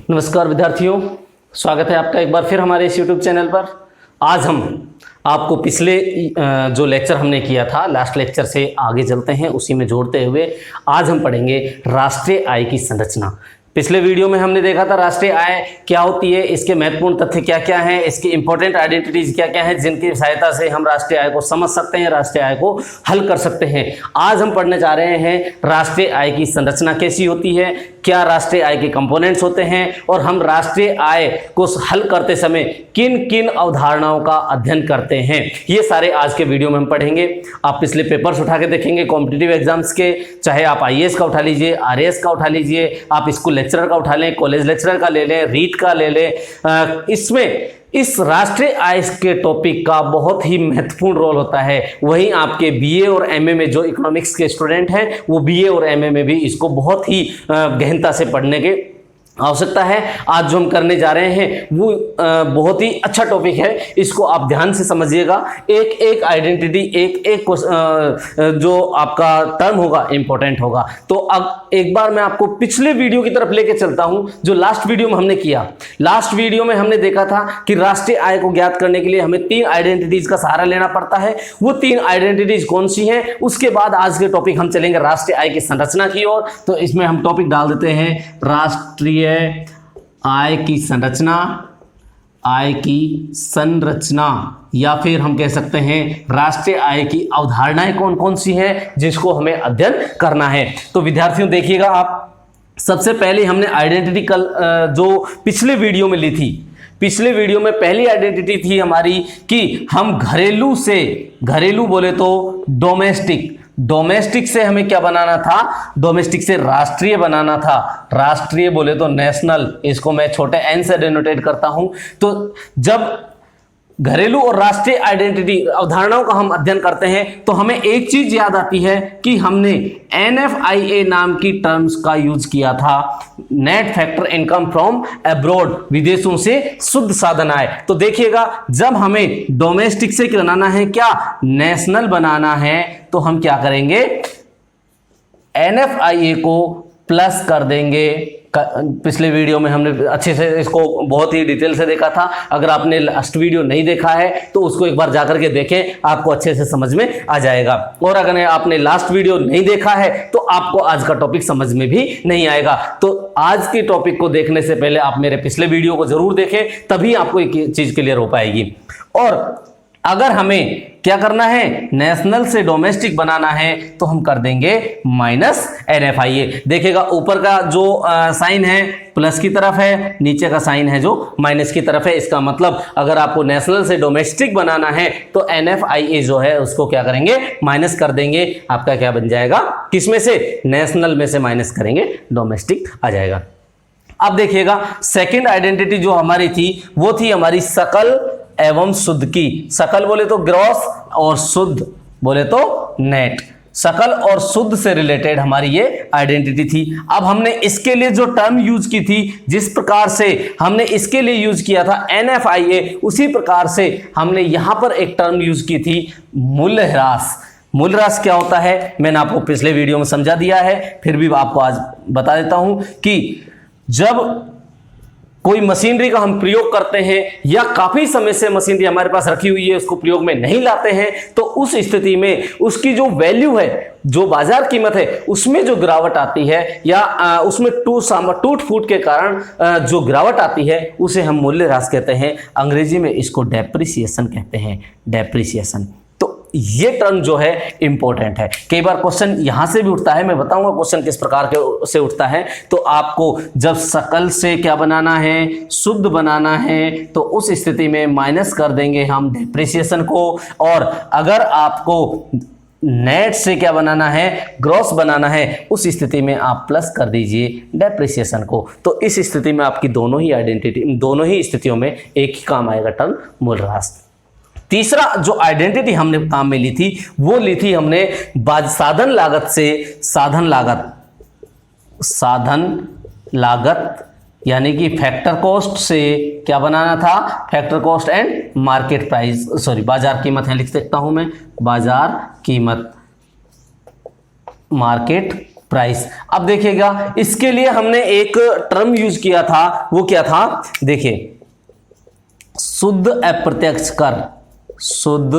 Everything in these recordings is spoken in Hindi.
नमस्कार विद्यार्थियों, स्वागत है आपका एक बार फिर हमारे इस YouTube चैनल पर। आज हम आपको पिछले जो लेक्चर हमने किया था, लास्ट लेक्चर से आगे चलते हैं, उसी में जोड़ते हुए आज हम पढ़ेंगे राष्ट्रीय आय की संरचना। पिछले वीडियो में हमने देखा था राष्ट्रीय आय क्या होती है, इसके महत्वपूर्ण तथ्य क्या क्या हैं, इसकी इंपॉर्टेंट आइडेंटिटीज क्या क्या हैं, जिनकी सहायता से हम राष्ट्रीय आय को समझ सकते हैं, राष्ट्रीय आय को हल कर सकते हैं। आज हम पढ़ने जा रहे हैं राष्ट्रीय आय की संरचना कैसी होती है, क्या राष्ट्रीय आय के कंपोनेंट्स होते हैं और हम राष्ट्रीय आय को हल करते समय किन किन अवधारणाओं का अध्ययन करते हैं, ये सारे आज के वीडियो में हम पढ़ेंगे। आप पिछले पेपर्स उठा के देखेंगे कॉम्पिटिटिव एग्जाम्स के, चाहे आप आईएएस का उठा लीजिए, आरएएस का उठा लीजिए, आप स्कूल लेक्चरर का उठा लें, कॉलेज लेक्चरर का ले लें, रीट का ले लें। इसमें इस राष्ट्रीय आय के टॉपिक का बहुत ही महत्वपूर्ण रोल होता है। वहीं आपके बीए और एमए में जो इकोनॉमिक्स के स्टूडेंट हैं, वो बीए और एमए में भी इसको बहुत ही गहनता से पढ़ने के आवश्यकता है। आज जो हम करने जा रहे हैं वो बहुत ही अच्छा टॉपिक है, इसको आप ध्यान से समझिएगा। एक एक आइडेंटिटी, एक एक जो आपका टर्म होगा इंपॉर्टेंट होगा। तो अब एक बार मैं आपको पिछले वीडियो की तरफ लेके चलता हूं, जो लास्ट वीडियो में हमने किया। लास्ट वीडियो में हमने देखा था कि राष्ट्रीय आय को ज्ञात करने के लिए हमें 3 आइडेंटिटीज का सहारा लेना पड़ता है। वो 3 आइडेंटिटीज कौन सी हैं, उसके बाद आज के टॉपिक हम चलेंगे राष्ट्रीय आय की संरचना की ओर। तो इसमें हम टॉपिक डाल देते हैं राष्ट्रीय आय की संरचना, आय की संरचना, या फिर हम कह सकते हैं राष्ट्रीय आय की अवधारणाएं कौन कौन सी हैं जिसको हमें अध्ययन करना है। तो विद्यार्थियों देखिएगा, आप सबसे पहले हमने आइडेंटिटी जो पिछले वीडियो में ली थी। पिछले वीडियो में पहली आइडेंटिटी थी हमारी कि हम घरेलू से, घरेलू बोले तो डोमेस्टिक, डोमेस्टिक से हमें क्या बनाना था, डोमेस्टिक से राष्ट्रीय बनाना था। राष्ट्रीय बोले तो नेशनल, इसको मैं छोटे एन से डिनोटेट करता हूं। तो जब घरेलू और राष्ट्रीय आइडेंटिटी अवधारणाओं का हम अध्ययन करते हैं तो हमें एक चीज याद आती है कि हमने NFIA नाम की टर्म्स का यूज किया था, net factor income from abroad, विदेशों से शुद्ध साधन आय। तो देखिएगा, जब हमें डोमेस्टिक से बनाना है, क्या नेशनल बनाना है, तो हम क्या करेंगे, NFIA को प्लस कर देंगे। पिछले वीडियो में हमने अच्छे से इसको बहुत ही डिटेल से देखा था। अगर आपने लास्ट वीडियो नहीं देखा है तो उसको एक बार जाकर के देखें, आपको अच्छे से समझ में आ जाएगा। और अगर आपने लास्ट वीडियो नहीं देखा है तो आपको आज का टॉपिक समझ में भी नहीं आएगा। तो आज के टॉपिक को देखने से पहले आप मेरे पिछले वीडियो को जरूर देखें, तभी आपको एक चीज क्लियर हो पाएगी। और अगर हमें क्या करना है, नेशनल से डोमेस्टिक बनाना है, तो हम कर देंगे माइनस NFIA। देखिएगा, ऊपर का जो साइन है प्लस की तरफ है, नीचे का साइन है जो माइनस की तरफ है। इसका मतलब अगर आपको नेशनल से डोमेस्टिक बनाना है तो NFIA जो है उसको क्या करेंगे, माइनस कर देंगे। आपका क्या बन जाएगा, किस में से, नेशनल में से माइनस करेंगे, डोमेस्टिक आ जाएगा। अब देखिएगा, सेकेंड आइडेंटिटी जो हमारी थी वो थी हमारी सकल एवं शुद्ध की। सकल बोले तो ग्रॉस और शुद्ध बोले तो नेट। सकल और शुद्ध से रिलेटेड हमारी ये आइडेंटिटी थी। अब हमने इसके लिए जो टर्म यूज की थी, जिस प्रकार से हमने इसके लिए यूज किया था NFIA, उसी प्रकार से हमने यहां पर एक टर्म यूज की थी मूल्यह्रास। मूल्यह्रास क्या होता है मैंने आपको पिछले वीडियो में समझा दिया है, फिर भी आपको आज बता देता हूं कि जब कोई मशीनरी का हम प्रयोग करते हैं या काफी समय से मशीनरी हमारे पास रखी हुई है, उसको प्रयोग में नहीं लाते हैं, तो उस स्थिति में उसकी जो वैल्यू है, जो बाजार कीमत है, उसमें जो गिरावट आती है या उसमें टूट फूट के कारण जो गिरावट आती है, उसे हम मूल्यह्रास कहते हैं। अंग्रेजी में इसको डेप्रिसिएशन कहते हैं, डेप्रिसिएशन। ये टर्म जो है इंपॉर्टेंट है। कई बार क्वेश्चन यहां से भी उठता है, मैं बताऊंगा क्वेश्चन किस प्रकार के से उठता है। तो आपको जब सकल से क्या बनाना है, शुद्ध बनाना है, तो उस स्थिति में माइनस कर देंगे हम डेप्रिसिएशन को। और अगर आपको नेट से क्या बनाना है, ग्रॉस बनाना है, उस स्थिति में आप प्लस कर दीजिए डेप्रिसिएशन को। तो इस स्थिति में आपकी दोनों ही आइडेंटिटी, दोनों ही स्थितियों में एक ही काम आएगा, टर्म मूल्यह्रास। तीसरा जो आइडेंटिटी हमने काम में ली थी वो ली थी हमने साधन लागत से, साधन लागत यानी कि फैक्टर कॉस्ट से क्या बनाना था, factor cost and market price, sorry बाजार कीमत है, लिख सकता हूं मैं, बाजार कीमत, मार्केट प्राइस। अब देखिएगा इसके लिए हमने एक टर्म यूज किया था, वो क्या था, देखिए शुद्ध अप्रत्यक्ष कर, शुद्ध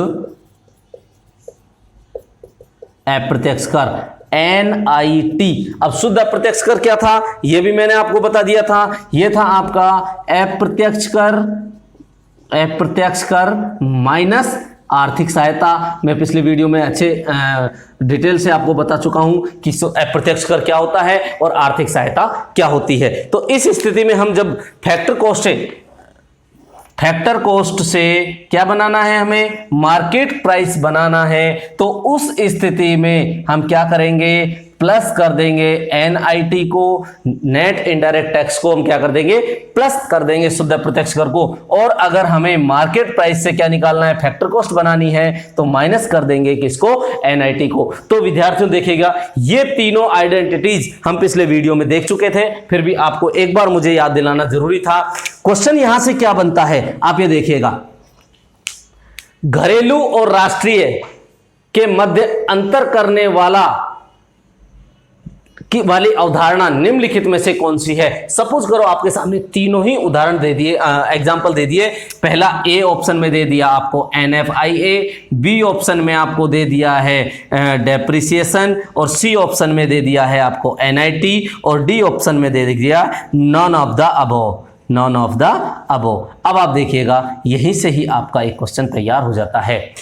अप्रत्यक्ष कर NIT। अब शुद्ध अप्रत्यक्ष कर क्या था, यह भी मैंने आपको बता दिया था, यह था आपका अप्रत्यक्ष कर, अप्रत्यक्ष कर माइनस आर्थिक सहायता। मैं पिछले वीडियो में अच्छे डिटेल से आपको बता चुका हूं कि अप्रत्यक्ष कर क्या होता है और आर्थिक सहायता क्या होती है। तो इस स्थिति में हम जब फैक्टर कॉस्ट से क्या बनाना है, हमें मार्केट प्राइस बनाना है, तो उस स्थिति में हम क्या करेंगे, प्लस कर देंगे NIT को, नेट इनडायरेक्ट टैक्स को हम क्या कर देंगे, प्लस कर देंगे शुद्ध अप्रत्यक्ष कर को। और अगर हमें मार्केट प्राइस से क्या निकालना है, फैक्टर कॉस्ट बनानी है, तो माइनस कर देंगे किसको, NIT को। तो विद्यार्थियों देखिएगा ये तीनों आइडेंटिटीज हम पिछले वीडियो में देख चुके थे, फिर भी आपको एक बार मुझे याद दिलाना जरूरी था। क्वेश्चन यहां से क्या बनता है, आप ये देखिएगा, घरेलू और राष्ट्रीय के मध्य अंतर करने वाली अवधारणा निम्नलिखित में से कौन सी है। सपोज करो आपके सामने तीनों ही उदाहरण दे दिए, एग्जांपल दे दिए। पहला ए ऑप्शन में दे दिया आपको NFIA, बी ऑप्शन में आपको दे दिया है डेप्रिसिएशन, और सी ऑप्शन में दे दिया है आपको NIT, और डी ऑप्शन में दे दिया none of the above, none of the above. अब आप देखिएगा यहीं से ही आपका एक क्वेश्चन तैयार हो जाता है।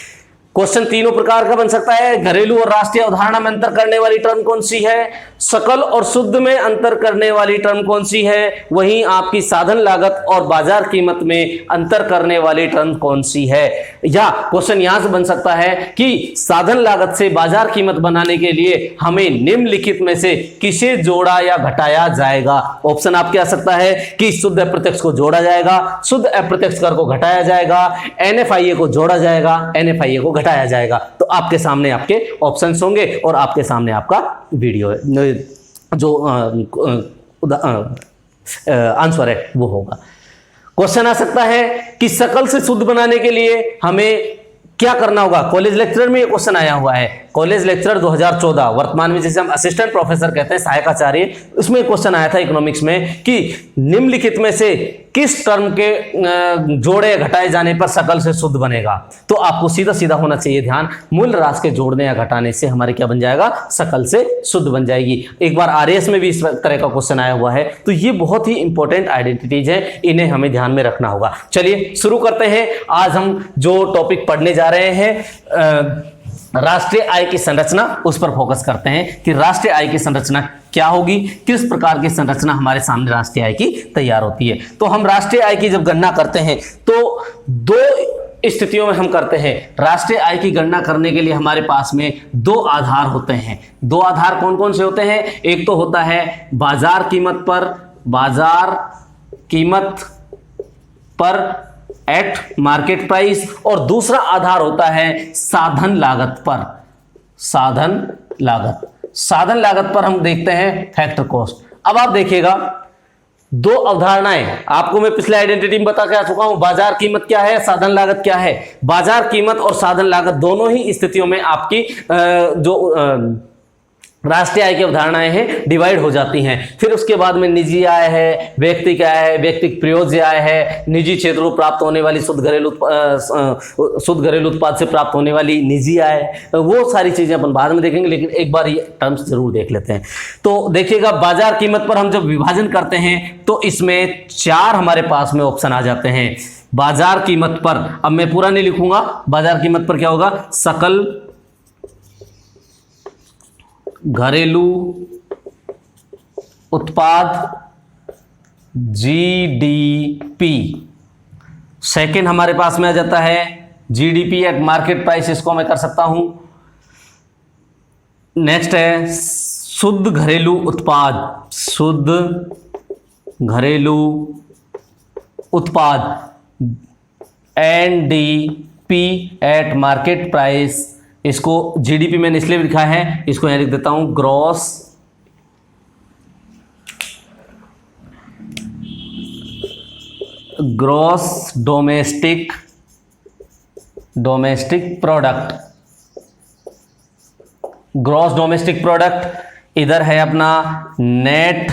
क्वेश्चन तीनों प्रकार का बन सकता है। घरेलू और राष्ट्रीय अवधारणा में अंतर करने वाली टर्म कौन सी है, सकल और शुद्ध में अंतर करने वाली टर्म कौन सी है, वहीं आपकी साधन लागत और बाजार कीमत में अंतर करने वाली टर्म कौन सी है। या क्वेश्चन यहां से बन सकता है कि साधन लागत से बाजार कीमत बनाने के लिए हमें निम्नलिखित में से किसे जोड़ा या घटाया जाएगा। ऑप्शन आपके आ सकता है कि शुद्ध अप्रत्यक्ष को जोड़ा जाएगा, शुद्ध अप्रत्यक्ष कर को घटाया जाएगा, NFIA को जोड़ा जाएगा, NFIA को घटाया जाएगा। तो आपके सामने आपके ऑप्शंस होंगे और आपके सामने आपका वीडियो है, जो आंसर है वो होगा। क्वेश्चन आ सकता है कि सकल से शुद्ध बनाने के लिए हमें क्या करना होगा। कॉलेज लेक्चरर में ये क्वेश्चन आया हुआ है, कॉलेज लेक्चरर 2014, वर्तमान में जिसे हम असिस्टेंट प्रोफेसर कहते हैं, सहायक आचार्य, उसमें क्वेश्चन आया था इकोनॉमिक्स में कि निम्नलिखित में से किस टर्म के जोड़े घटाए जाने पर सकल से शुद्ध बनेगा। तो आपको सीधा सीधा होना चाहिए ध्यान, मूल राशि के जोड़ने या घटाने से हमारे क्या बन जाएगा, सकल से शुद्ध बन जाएगी। एक बार RAS में भी इस तरह का क्वेश्चन आया हुआ है। तो ये बहुत ही इंपॉर्टेंट आइडेंटिटीज है, इन्हें हमें ध्यान में रखना होगा। चलिए शुरू करते हैं। आज हम जो टॉपिक पढ़ने जा रहे हैं राष्ट्रीय आय की संरचना, उस पर फोकस करते हैं कि राष्ट्रीय आय की संरचना क्या होगी, किस प्रकार की संरचना हमारे सामने राष्ट्रीय आय की तैयार होती है। तो हम राष्ट्रीय आय की जब गणना करते हैं तो दो स्थितियों में हम करते हैं। राष्ट्रीय आय की गणना करने के लिए हमारे पास में दो आधार होते हैं। दो आधार कौन कौन से होते हैं, एक तो होता है बाजार कीमत पर, बाजार कीमत पर एट मार्केट प्राइस, और दूसरा आधार होता है साधन लागत पर, साधन लागत। साधन लागत पर हम देखते हैं फैक्टर कॉस्ट। अब आप देखिएगा दो अवधारणाएं आपको मैं पिछले आइडेंटिटी में बता के चुका हूं, बाजार कीमत क्या है, साधन लागत क्या है। बाजार कीमत और साधन लागत दोनों ही स्थितियों में आपकी जो राष्ट्रीय आय की अवधारणाएं हैं डिवाइड हो जाती हैं। फिर उसके बाद में निजी आय है, व्यक्तिगत आय है, व्यक्तिगत प्रयोज्य आय है, निजी क्षेत्र को प्राप्त होने वाली शुद्ध घरेलू उत्पाद से प्राप्त होने वाली निजी आय, वो सारी चीजें अपन बाद में देखेंगे, लेकिन एक बार ये टर्म्स जरूर देख लेते हैं। तो देखिएगा बाजार कीमत पर हम जब विभाजन करते हैं तो इसमें 4 हमारे पास में ऑप्शन आ जाते हैं। बाजार कीमत पर, अब मैं पूरा नहीं लिखूंगा, बाजार कीमत पर क्या होगा, सकल घरेलू उत्पाद GDP। सेकंड हमारे पास में आ जाता है GDP एट मार्केट प्राइस, इसको मैं कर सकता हूं। नेक्स्ट है शुद्ध घरेलू उत्पाद, शुद्ध घरेलू उत्पाद NDP एट मार्केट प्राइस। इसको GDP मैंने इसलिए लिखा है, इसको यहां लिख देता हूं gross domestic product, gross domestic product. इधर है अपना नेट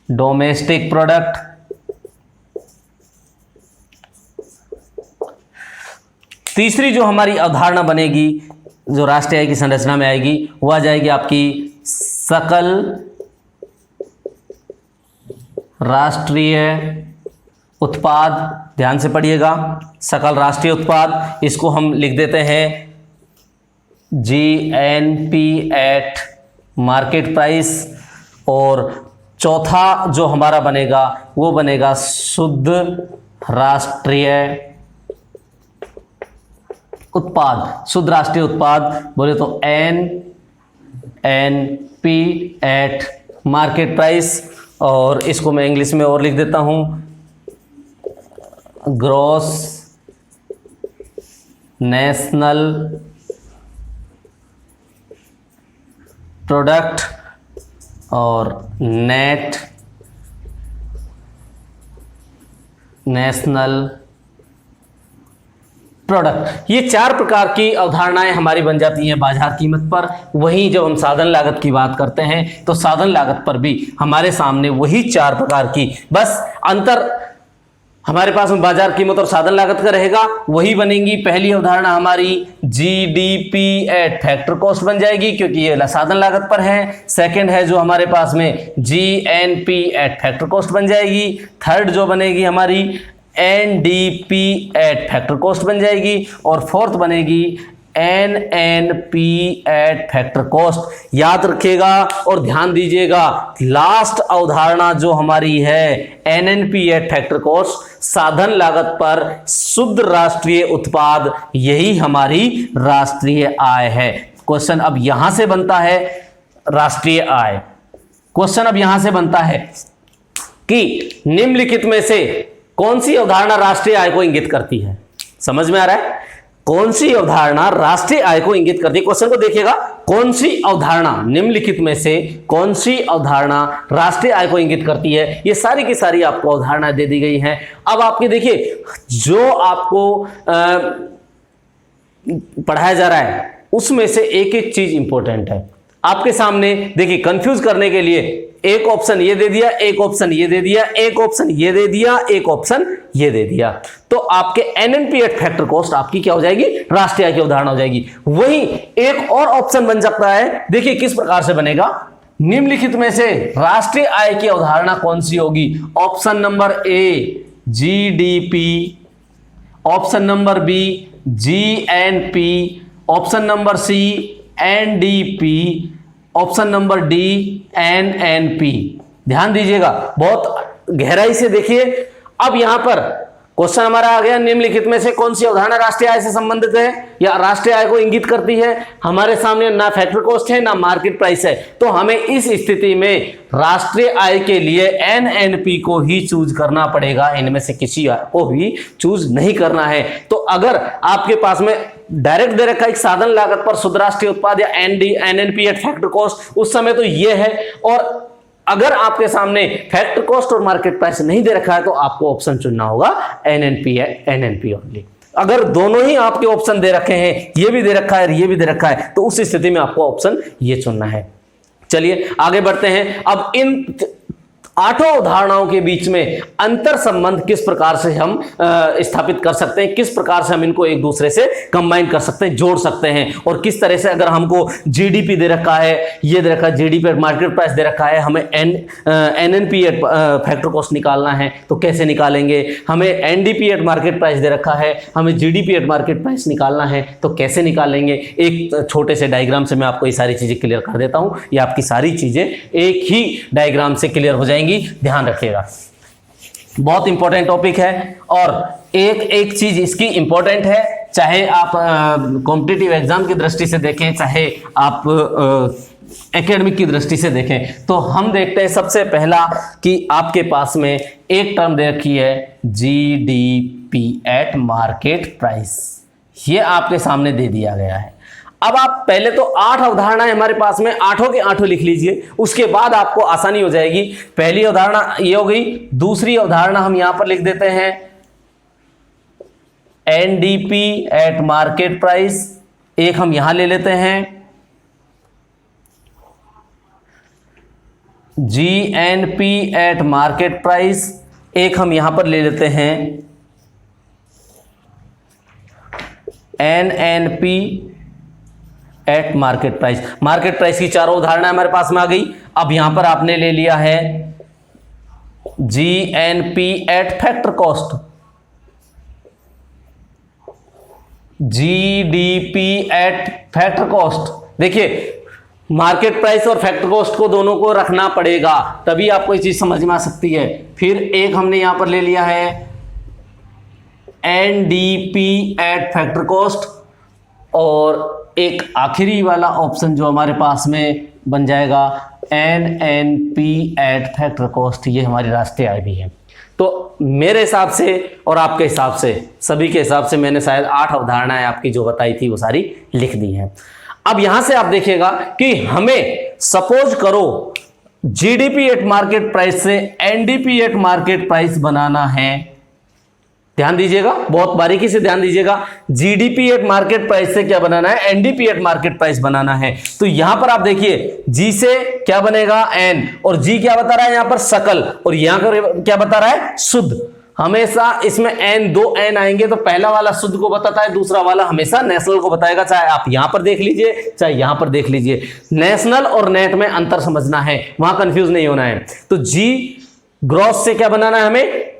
डोमेस्टिक प्रोडक्ट, तीसरी जो हमारी अवधारणा बनेगी जो राष्ट्रीय आय की संरचना में आएगी वो आ जाएगी आपकी सकल राष्ट्रीय उत्पाद। ध्यान से पढ़िएगा, सकल राष्ट्रीय उत्पाद, इसको हम लिख देते हैं GNP एट मार्केट प्राइस। और चौथा जो हमारा बनेगा वो बनेगा शुद्ध राष्ट्रीय उत्पाद। शुद्ध राष्ट्रीय उत्पाद बोले तो NNP एट मार्केट प्राइस, और इसको मैं इंग्लिश में और लिख देता हूं ग्रॉस नेशनल प्रोडक्ट और नेट नेशनल प्रोडक्ट। ये चार प्रकार की अवधारणाएं हमारी बन जाती हैं बाजार कीमत पर। वहीं जब हम साधन लागत की बात करते हैं तो साधन लागत पर भी हमारे सामने वही चार प्रकार की, बस अंतर हमारे पास में बाजार कीमत और साधन लागत का रहेगा, वही बनेंगी। पहली अवधारणा हमारी GDP एट फैक्टर कॉस्ट बन जाएगी क्योंकि ये साधन लागत पर है। सेकंड है जो हमारे पास में GNP एट फैक्टर कॉस्ट बन जाएगी। थर्ड जो बनेगी हमारी NDP एट फैक्टर कॉस्ट बन जाएगी। और फोर्थ बनेगी NNP एट फैक्टर कॉस्ट। याद रखिएगा और ध्यान दीजिएगा, लास्ट अवधारणा जो हमारी है NNP एट फैक्टर कॉस्ट, साधन लागत पर शुद्ध राष्ट्रीय उत्पाद, यही हमारी राष्ट्रीय आय है। क्वेश्चन अब यहां से बनता है राष्ट्रीय आय। क्वेश्चन अब यहां से बनता है कि निम्नलिखित में से कौन सी अवधारणा राष्ट्रीय आय को इंगित करती है। समझ में आ रहा है? कौन सी अवधारणा राष्ट्रीय आय को इंगित करती है? क्वेश्चन को देखिएगा, कौन सी अवधारणा निम्नलिखित में से कौन सी अवधारणा राष्ट्रीय आय को इंगित करती है। ये सारी की सारी आपको अवधारणाएं दे दी गई हैं। अब आपके देखिए जो आपको पढ़ाया जा रहा है उसमें से एक एक चीज इंपॉर्टेंट है आपके सामने। देखिए कंफ्यूज करने के लिए एक ऑप्शन ये दे दिया, एक ऑप्शन ये दे दिया, एक ऑप्शन ये दे दिया, एक ऑप्शन ये दे दिया, तो आपके NNP एट फैक्टर कॉस्ट आपकी क्या हो जाएगी? राष्ट्रीय आय की अवधारणा हो जाएगी। वही एक और ऑप्शन बन सकता है, देखिए किस प्रकार से बनेगा। निम्नलिखित में से राष्ट्रीय आय की अवधारणा कौन सी होगी? Option number A GDP, option number B GNP, option number C NDP, option number D NNP। ध्यान दीजिएगा, बहुत गहराई से देखिए। अब यहां पर क्वेश्चन हमारा आ गया, निम्नलिखित में से कौन सी अवधारणा राष्ट्रीय आय से संबंधित है या राष्ट्रीय आय को इंगित करती है। हमारे सामने ना फैक्टर कॉस्ट है ना मार्केट प्राइस है, तो हमें इस स्थिति में राष्ट्रीय आय के लिए NNP को ही चूज करना पड़ेगा, इनमें से किसी को भी चूज नहीं करना है। तो अगर आपके पास में डायरेक्ट दे रखा एक साधन लागत पर शुद्ध राष्ट्रीय उत्पाद या NNP एट फैक्टर कॉस्ट, उस समय तो ये है। और अगर आपके सामने फैक्टर कॉस्ट और मार्केट प्राइस नहीं दे रखा है तो आपको ऑप्शन चुनना होगा NNP ओनली। अगर दोनों ही आपके ऑप्शन दे रखे हैं, ये भी दे रखा है ये भी दे रखा है, तो उस स्थिति में आपको ऑप्शन ये चुनना है। चलिए आगे बढ़ते हैं। अब इन आठों उदाहरणों के बीच में अंतर संबंध किस प्रकार से हम स्थापित कर सकते हैं, किस प्रकार से हम इनको एक दूसरे से कंबाइन कर सकते हैं, जोड़ सकते हैं, और किस तरह से अगर हमको जीडीपी दे रखा है, ये दे रखा है जीडीपी मार्केट प्राइस दे रखा है, हमें एनएनपी एट फैक्टर कॉस्ट निकालना है तो कैसे निकालेंगे, हमें एनडीपी एट मार्केट प्राइस दे रखा है, हमें जीडीपी एट मार्केट प्राइस निकालना है तो कैसे निकालेंगे। एक छोटे से डायग्राम से मैं आपको ये सारी चीजें क्लियर कर देता हूं, ये आपकी सारी चीजें एक ही डायग्राम से क्लियर हो जाएंगी, ध्यान रखिएगा। बहुत इंपॉर्टेंट टॉपिक है और एक एक चीज इसकी इंपॉर्टेंट है, चाहे आप कॉम्पिटिटिव एग्जाम की दृष्टि से देखें, चाहे आप एकेडमिक की दृष्टि से देखें। तो हम देखते हैं सबसे पहला कि आपके पास में एक टर्म दे रखी है जीडीपी एट मार्केट प्राइस, ये आपके सामने दे दिया गया है। अब आप पहले तो 8 अवधारणाएं हमारे पास में, आठों के आठों लिख लीजिए, उसके बाद आपको आसानी हो जाएगी। पहली अवधारणा ये हो गई, दूसरी अवधारणा हम यहां पर लिख देते हैं एनडीपी एट मार्केट प्राइस, एक हम यहां ले लेते हैं GNP एट मार्केट प्राइस, एक हम यहां पर ले लेते हैं NNP eight market price. Market price की चारों उदाहरण हमारे पास में आ गई। अब यहां पर आपने ले लिया है GNP eight factor cost, GDP at factor cost. देखिए मार्केट प्राइस और फैक्टर कॉस्ट को दोनों को रखना पड़ेगा, तभी आपको ये चीज समझ में आ सकती है। फिर एक हमने यहां पर ले लिया है NDP एट फैक्टर कॉस्ट, और एक आखिरी वाला ऑप्शन जो हमारे पास में बन जाएगा NNP एट फैक्टर कॉस्ट। ये हमारी राष्ट्रीय आय भी है। तो मेरे हिसाब से और आपके हिसाब से, सभी के हिसाब से मैंने शायद 8 अवधारणाएं आपकी जो बताई थी वो सारी लिख दी हैं। अब यहां से आप देखिएगा कि हमें सपोज करो GDP एट मार्केट प्राइस से NDP एट मार्केट प्राइस बनाना है। ध्यान दीजिएगा, बहुत बारीकी से ध्यान दीजिएगा। GDP एट मार्केट प्राइस से क्या बनाना है? NDP एट मार्केट प्राइस बनाना है। तो यहां पर आप देखिए G से क्या बनेगा? N, और G क्या बता रहा है यहां पर? सकल, और यहां पर क्या बता रहा है? शुद्ध। हमेशा इसमें N, 2 N आएंगे तो पहला वाला शुद्ध को बताता है, दूसरा वाला हमेशा नेशनल को बताएगा। चाहे आप यहां पर देख लीजिए चाहे यहां पर देख लीजिए, नेशनल और नेट में अंतर समझना है, वहां कंफ्यूज नहीं होना है। तो G ग्रॉस से क्या बनाना है? हमें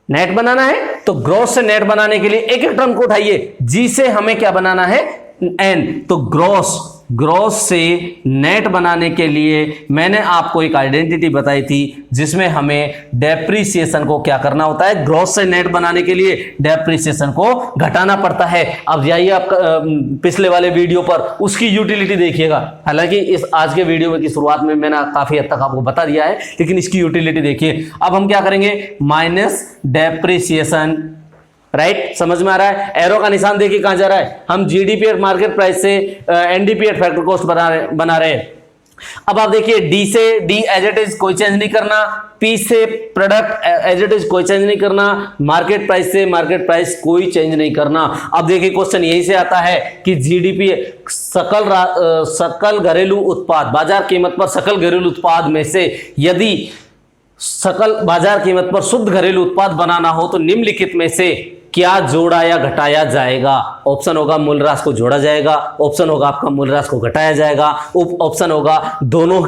नेट बनाना है। तो ग्रॉस से नेट बनाने के लिए एक एक टर्म को उठाइए। G से हमें क्या बनाना है? N। तो ग्रॉस से नेट बनाने के लिए मैंने आपको एक आइडेंटिटी बताई थी जिसमें हमें डेप्रिसिएशन को क्या करना होता है? ग्रॉस से नेट बनाने के लिए डेप्रिसिएशन को घटाना पड़ता है। अब जाइए आप पिछले वाले वीडियो पर उसकी यूटिलिटी देखिएगा। हालांकि इस आज के वीडियो में की शुरुआत में मैंने काफी हद तक आपको बता दिया है, लेकिन इसकी यूटिलिटी देखिए। अब हम क्या करेंगे? Minus depreciation, right? समझ में आ रहा है? एरो का निशान देखिए कहां जा रहा है। हम GDP एट मार्केट प्राइस से NDP एट फैक्टर कॉस्ट बना रहे हैं। अब आप देखिए D से D एज इट इज कोई चेंज नहीं करना, P से प्रोडक्ट एज इट इज कोई चेंज नहीं करना, मार्केट प्राइस से मार्केट प्राइस कोई चेंज नहीं करना। अब देखिए क्वेश्चन यही से आता है कि GDP सकल घरेलू उत्पाद, बाजार कीमत पर सकल घरेलू उत्पाद में से यदि सकल बाजार कीमत पर शुद्ध घरेलू उत्पाद बनाना हो तो निम्नलिखित में से क्या जोड़ा या घटाया जाएगा? ऑप्शन होगा मूल्यह्रास को जोड़ा जाएगा, ऑप्शन होगा आपका मूल्यह्रास को घटाया जाएगा, ऑप्शन होगा दोनों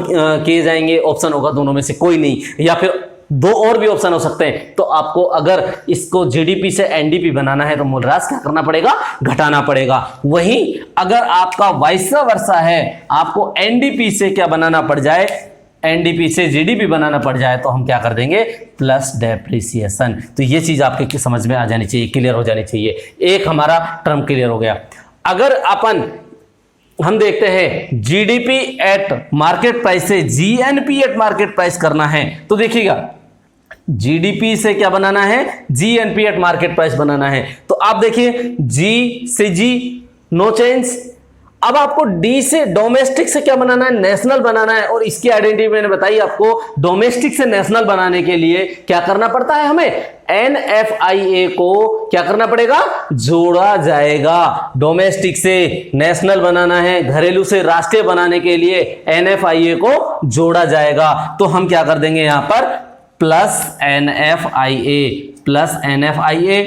किए जाएंगे, ऑप्शन होगा दोनों में से कोई नहीं, या फिर 2 और भी ऑप्शन हो सकते हैं। तो आपको अगर इसको GDP से NDP बनाना है तो मूल्यह्रास क्या करना पड़ेगा? घटाना पड़ेगा। वहीं अगर आपका वाइस वर्सा है, आपको NDP से क्या बनाना पड़ जाए? NDP से GDP बनाना पड़ जाए तो हम क्या कर देंगे? Plus depreciation. तो ये चीज आपके समझ में आ जानी चाहिए, क्लियर हो जानी चाहिए। एक हमारा टर्म क्लियर हो गया। अगर हम देखते हैं GDP एट मार्केट प्राइस से GNP एट मार्केट प्राइस करना है, तो देखिएगा GDP से क्या बनाना है? GNP एट मार्केट प्राइस बनाना है। तो आप देखिए G से G नो चेंज। अब आपको D से डोमेस्टिक से क्या बनाना है? नेशनल बनाना है। और इसकी आइडेंटिटी मैंने बताई आपको, डोमेस्टिक से नेशनल बनाने के लिए क्या करना पड़ता है? हमें NFIA को क्या करना पड़ेगा? जोड़ा जाएगा। डोमेस्टिक से नेशनल बनाना है, घरेलू से राष्ट्रीय बनाने के लिए NFIA को जोड़ा जाएगा। तो हम क्या कर देंगे यहां पर? Plus NFIA।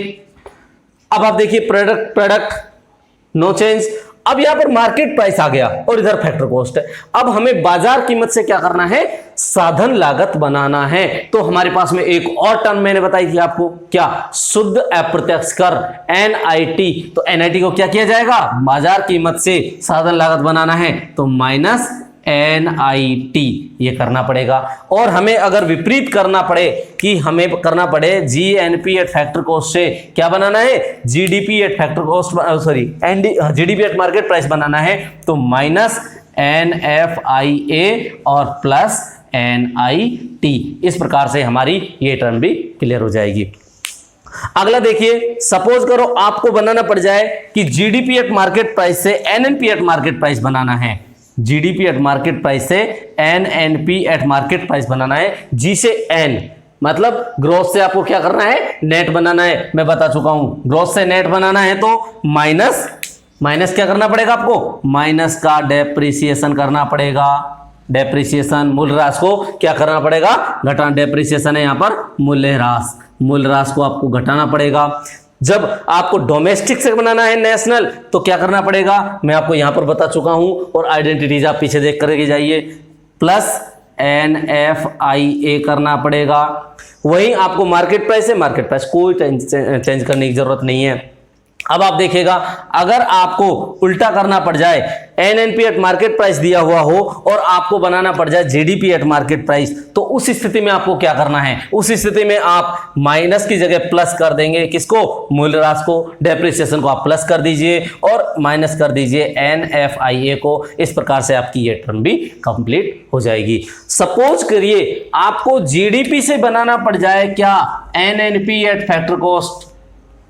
अब आप देखिए प्रोडक्ट नो चेंज। अब यहां पर मार्केट प्राइस आ गया और इधर फैक्टर कॉस्ट है। अब हमें बाजार कीमत से क्या करना है? साधन लागत बनाना है। तो हमारे पास में एक और टर्म मैंने बताई थी आपको, क्या? शुद्ध अप्रत्यक्ष कर, NIT। तो NIT को क्या किया जाएगा? बाजार कीमत से साधन लागत बनाना है तो माइनस NIT ये करना पड़ेगा। और हमें अगर विपरीत करना पड़े कि हमें करना पड़े GNP एट फैक्टर कॉस्ट से क्या बनाना है? GDP at factor cost, sorry GDP at market price बनाना है तो माइनस NFIA और प्लस NIT। इस प्रकार से हमारी ये टर्म भी क्लियर हो जाएगी। अगला देखिए, सपोज करो आपको बनाना पड़ जाए कि GDP एट मार्केट प्राइस से NNP एट मार्केट प्राइस बनाना है। GDP एट मार्केट प्राइस से NNP एट मार्केट प्राइस बनाना है। G से N मतलब ग्रॉस से आपको क्या करना है? नेट बनाना है। मैं बता चुका हूं, ग्रॉस से नेट बनाना है तो माइनस क्या करना पड़ेगा आपको? माइनस का डेप्रिसिएशन करना पड़ेगा। डेप्रिसिएशन, मूल्यह्रास को क्या करना पड़ेगा, घटाना। डेप्रिसिएशन है यहाँ पर मूल्यह्रास, मूल्यह्रास को आपको घटाना पड़ेगा। जब आपको डोमेस्टिक से बनाना है नेशनल तो क्या करना पड़ेगा, मैं आपको यहां पर बता चुका हूं, और आइडेंटिटीज आप पीछे देख करके जाइए, प्लस NFIA करना पड़ेगा। वहीं आपको मार्केट प्राइस है, मार्केट प्राइस कोई चेंज करने की जरूरत नहीं है। अब आप देखिएगा, अगर आपको उल्टा करना पड़ जाए, NNP एट मार्केट प्राइस दिया हुआ हो और आपको बनाना पड़ जाए GDP एट मार्केट प्राइस, तो उस स्थिति में आपको क्या करना है, उस स्थिति में आप माइनस की जगह प्लस कर देंगे। किसको, मूल्यह्रास को। डेप्रिसिएशन को आप प्लस कर दीजिए और माइनस कर दीजिए NFIA को। इस प्रकार से आपकी ये टर्म भी कंप्लीट हो जाएगी। सपोज करिए आपको GDP से बनाना पड़ जाए क्या, NNP eight factor cost,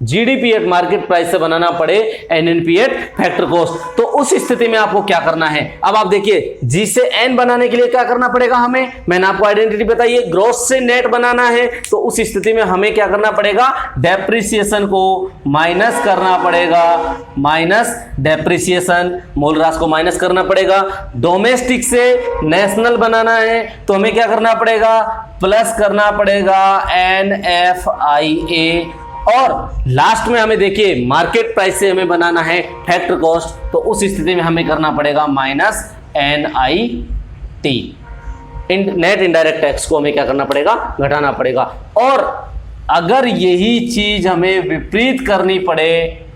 GDP at market price से बनाना पड़े NNP एट फैक्टर कॉस्ट, तो उस स्थिति में आपको क्या करना है। अब आप देखिए, G से N बनाने के लिए क्या करना पड़ेगा हमें, मैंने आपको आइडेंटिटी बताई है, ग्रॉस से नेट बनाना है, तो उस स्थिति में हमें क्या करना पड़ेगा, डेप्रिसिएशन को माइनस करना पड़ेगा, माइनस डेप्रिसिएशन, मूल्यह्रास को माइनस करना पड़ेगा। डोमेस्टिक से नेशनल बनाना है तो हमें क्या करना पड़ेगा, प्लस करना पड़ेगा NFIA, और लास्ट में हमें देखिए मार्केट प्राइस से हमें बनाना है फैक्टर कॉस्ट, तो उस स्थिति में हमें करना पड़ेगा minus NIT। Net indirect tax को हमें क्या करना पड़ेगा, घटाना पड़ेगा। और अगर यही चीज हमें विपरीत करनी पड़े,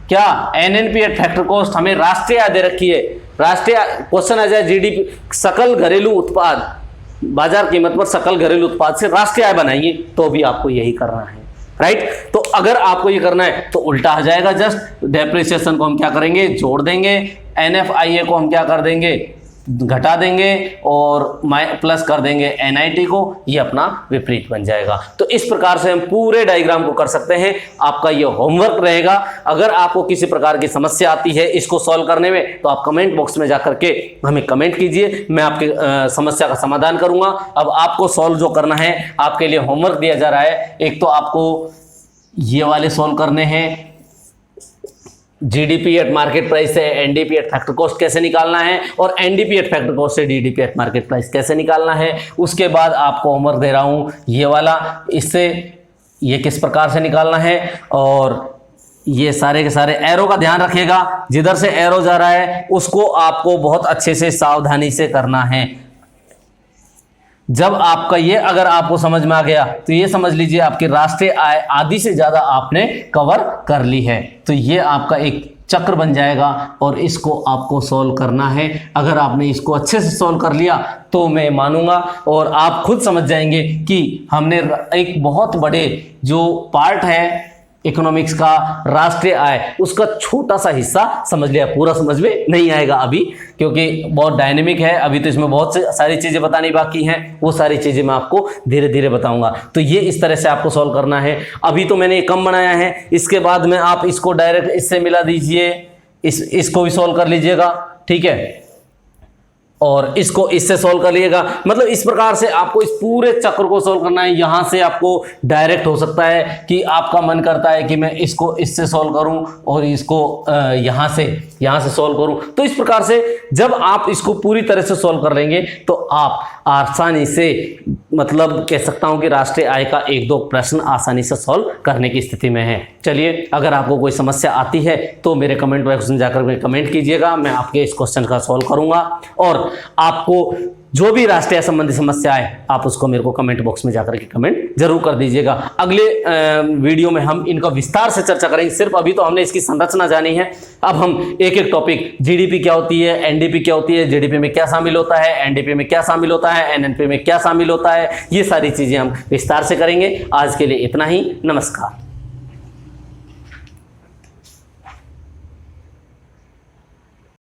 क्या NNP एट फैक्टर कॉस्ट हमें राष्ट्रीय आय दे रखी है, राष्ट्रीय क्वेश्चन आ जाए GDP सकल घरेलू उत्पाद, बाजार कीमत पर सकल घरेलू उत्पाद से राष्ट्रीय आय बनाइए, तो भी आपको यही करना है, राइट। तो अगर आपको ये करना है तो उल्टा हो जाएगा, जस्ट डेप्रिसिएशन को हम क्या करेंगे, जोड़ देंगे, NFIA को हम क्या कर देंगे, घटा देंगे, और प्लस कर देंगे NIT को, ये अपना विपरीत बन जाएगा। तो इस प्रकार से हम पूरे डायग्राम को कर सकते हैं। आपका ये होमवर्क रहेगा। अगर आपको किसी प्रकार की समस्या आती है इसको सॉल्व करने में, तो आप कमेंट बॉक्स में जाकर के हमें कमेंट कीजिए, मैं आपकी समस्या का समाधान करूंगा। अब आपको सॉल्व जो करना है, आपके लिए होमवर्क दिया जा रहा है, एक तो आपको ये वाले सॉल्व करने हैं, GDP एट मार्केट प्राइस से NDP एट फैक्टर कॉस्ट कैसे निकालना है, और NDP एट फैक्टर कॉस्ट से DDP एट मार्केट प्राइस कैसे निकालना है। उसके बाद आपको होमवर्क दे रहा हूं ये वाला, इससे ये किस प्रकार से निकालना है, और ये सारे के सारे एरो का ध्यान रखिएगा, जिधर से एरो जा रहा है उसको आपको बहुत अच्छे से सावधानी से करना है। जब आपका ये अगर आपको समझ में आ गया तो ये समझ लीजिए आपकी राष्ट्रीय आय आधी से ज्यादा आपने कवर कर ली है। तो ये आपका एक चक्र बन जाएगा और इसको आपको सॉल्व करना है। अगर आपने इसको अच्छे से सॉल्व कर लिया तो मैं मानूंगा और आप खुद समझ जाएंगे कि हमने एक बहुत बड़े जो पार्ट है इकोनॉमिक्स का, राष्ट्रीय आय, उसका छोटा सा हिस्सा समझ लिया। पूरा समझ में नहीं आएगा अभी, क्योंकि बहुत डायनेमिक है, अभी तो इसमें बहुत सारी चीजें बतानी बाकी हैं, वो सारी चीजें मैं आपको धीरे धीरे बताऊंगा। तो ये इस तरह से आपको सॉल्व करना है। अभी तो मैंने कम बनाया है, इसके बाद में आप इसको डायरेक्ट इससे मिला दीजिए, इसको भी सॉल्व कर लीजिएगा, ठीक है, और इसको इससे सॉल्व कर लिएगा। मतलब इस प्रकार से आपको इस पूरे चक्र को सॉल्व करना है। यहां से आपको डायरेक्ट हो सकता है कि आपका मन करता है कि मैं इसको इससे सॉल्व करूं और इसको यहां से सॉल्व करूं। तो इस प्रकार से जब आप इसको पूरी तरह से सॉल्व कर लेंगे तो आप आसानी से, मतलब कह सकता हूं कि राष्ट्रीय आय का एक दो प्रश्न आसानी से सॉल्व करने की स्थिति में है। चलिए, अगर आपको कोई समस्या आती है तो मेरे कमेंट बॉक्स में जाकर कमेंट कीजिएगा, मैं आपके इस क्वेश्चन का सॉल्व करूंगा। और आपको जो भी राष्ट्रीय संबंधी समस्या है आप उसको मेरे को कमेंट बॉक्स में जाकर के कमेंट जरूर कर दीजिएगा। अगले वीडियो में हम इनका विस्तार से चर्चा करेंगे। सिर्फ अभी तो हमने इसकी संरचना जानी है, अब हम एक एक टॉपिक, जीडीपी क्या होती है, एनडीपी क्या होती है, जीडीपी में क्या शामिल होता है, एनडीपी में क्या शामिल होता है, एनएनपी में क्या शामिल होता है, ये सारी चीजें हम विस्तार से करेंगे। आज के लिए इतना ही, नमस्कार।